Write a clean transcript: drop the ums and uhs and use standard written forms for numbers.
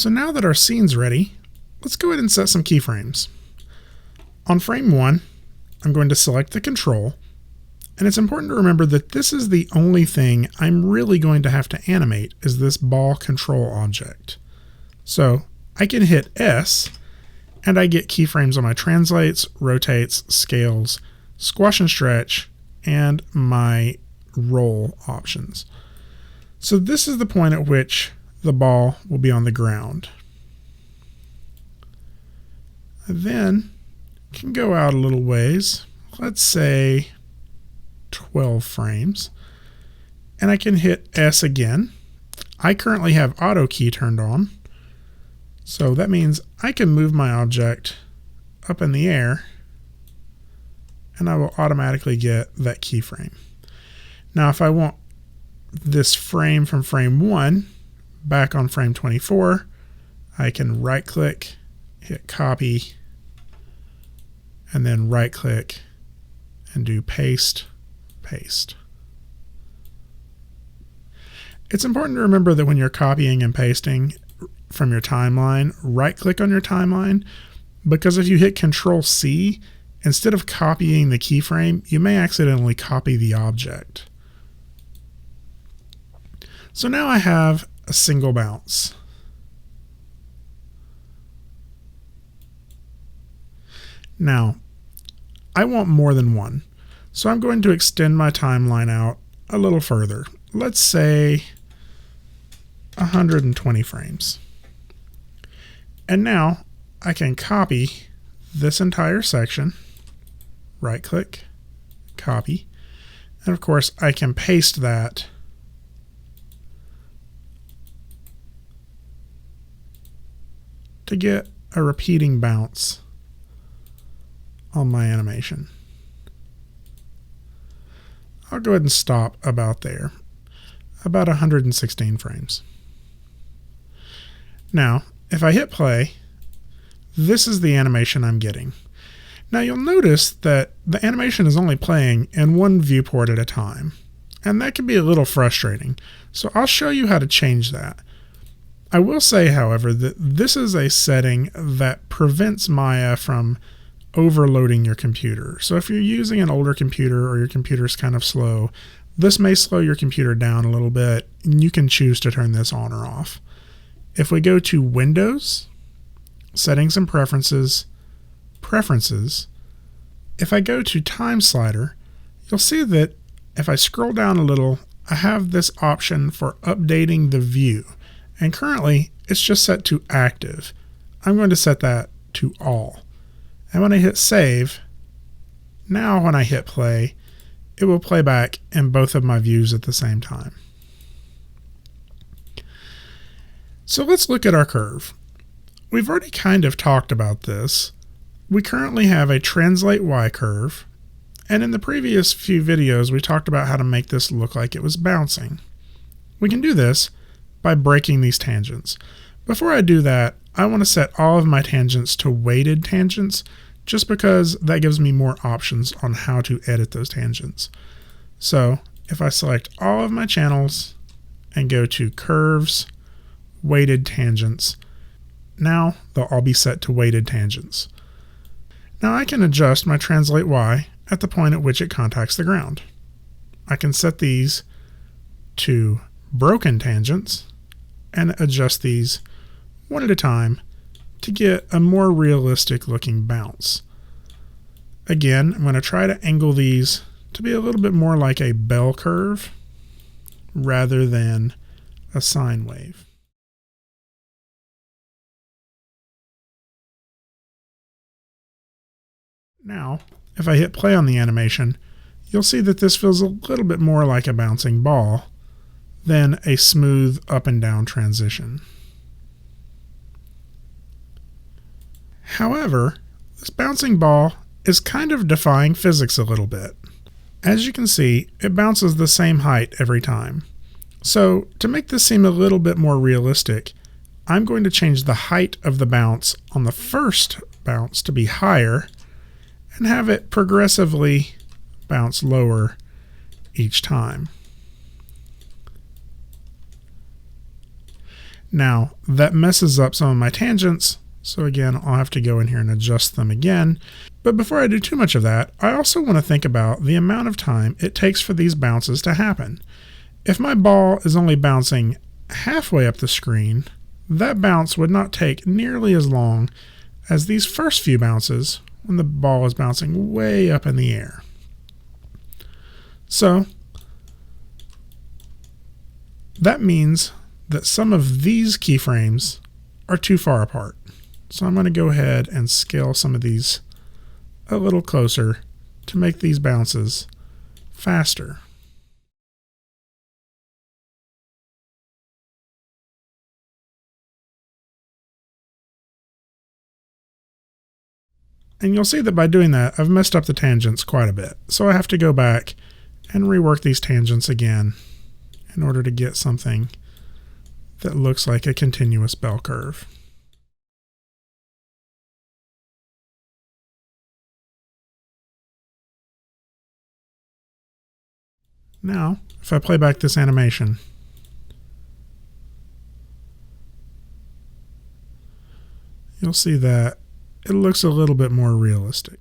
So now that our scene's ready, let's go ahead and set some keyframes. On frame 1, I'm going to select the control, and it's important to remember that this is the only thing I'm really going to have to animate is this ball control object. So I can hit S, and I get keyframes on my translates, rotates, scales, squash and stretch, and my roll options. So this is the point at which the ball will be on the ground. I then can go out a little ways, let's say 12 frames, and I can hit S again. I currently have auto key turned on, so that means I can move my object up in the air and I will automatically get that keyframe. Now if I want this frame from frame 1 back on frame 24, I can right click, hit copy, and then right click and do paste, paste. It's important to remember that when you're copying and pasting from your timeline, right click on your timeline, because if you hit Control C, instead of copying the keyframe, you may accidentally copy the object. So now I have a single bounce. Now, I want more than one, so I'm going to extend my timeline out a little further. Let's say 120 frames. And now I can copy this entire section, right click, copy, and of course I can paste that to get a repeating bounce on my animation. I'll go ahead and stop about there, about 116 frames. Now, if I hit play, this is the animation I'm getting. Now you'll notice that the animation is only playing in one viewport at a time, and that can be a little frustrating. So I'll show you how to change that. I will say, however, that this is a setting that prevents Maya from overloading your computer. So if you're using an older computer or your computer's kind of slow, this may slow your computer down a little bit, and you can choose to turn this on or off. If we go to Windows, Settings and Preferences, Preferences, if I go to Time Slider, you'll see that if I scroll down a little, I have this option for updating the view. And currently, it's just set to active. I'm going to set that to all. And when I hit save, now when I hit play, it will play back in both of my views at the same time. So let's look at our curve. We've already kind of talked about this. We currently have a translate Y curve, and in the previous few videos we talked about how to make this look like it was bouncing. We can do this by breaking these tangents. Before I do that, I want to set all of my tangents to weighted tangents, just because that gives me more options on how to edit those tangents. So if I select all of my channels and go to Curves, Weighted Tangents, now they'll all be set to weighted tangents. Now I can adjust my translate Y at the point at which it contacts the ground. I can set these to broken tangents and adjust these one at a time to get a more realistic looking bounce. Again, I'm going to try to angle these to be a little bit more like a bell curve rather than a sine wave. Now, if I hit play on the animation, you'll see that this feels a little bit more like a bouncing ball than a smooth up and down transition. However, this bouncing ball is kind of defying physics a little bit. As you can see, it bounces the same height every time. So to make this seem a little bit more realistic, I'm going to change the height of the bounce on the first bounce to be higher and have it progressively bounce lower each time. Now, that messes up some of my tangents, so again, I'll have to go in here and adjust them again. But before I do too much of that, I also want to think about the amount of time it takes for these bounces to happen. If my ball is only bouncing halfway up the screen, that bounce would not take nearly as long as these first few bounces when the ball is bouncing way up in the air. So that means that some of these keyframes are too far apart. So I'm going to go ahead and scale some of these a little closer to make these bounces faster. And you'll see that by doing that, I've messed up the tangents quite a bit. So I have to go back and rework these tangents again in order to get something that looks like a continuous bell curve. Now, if I play back this animation, you'll see that it looks a little bit more realistic.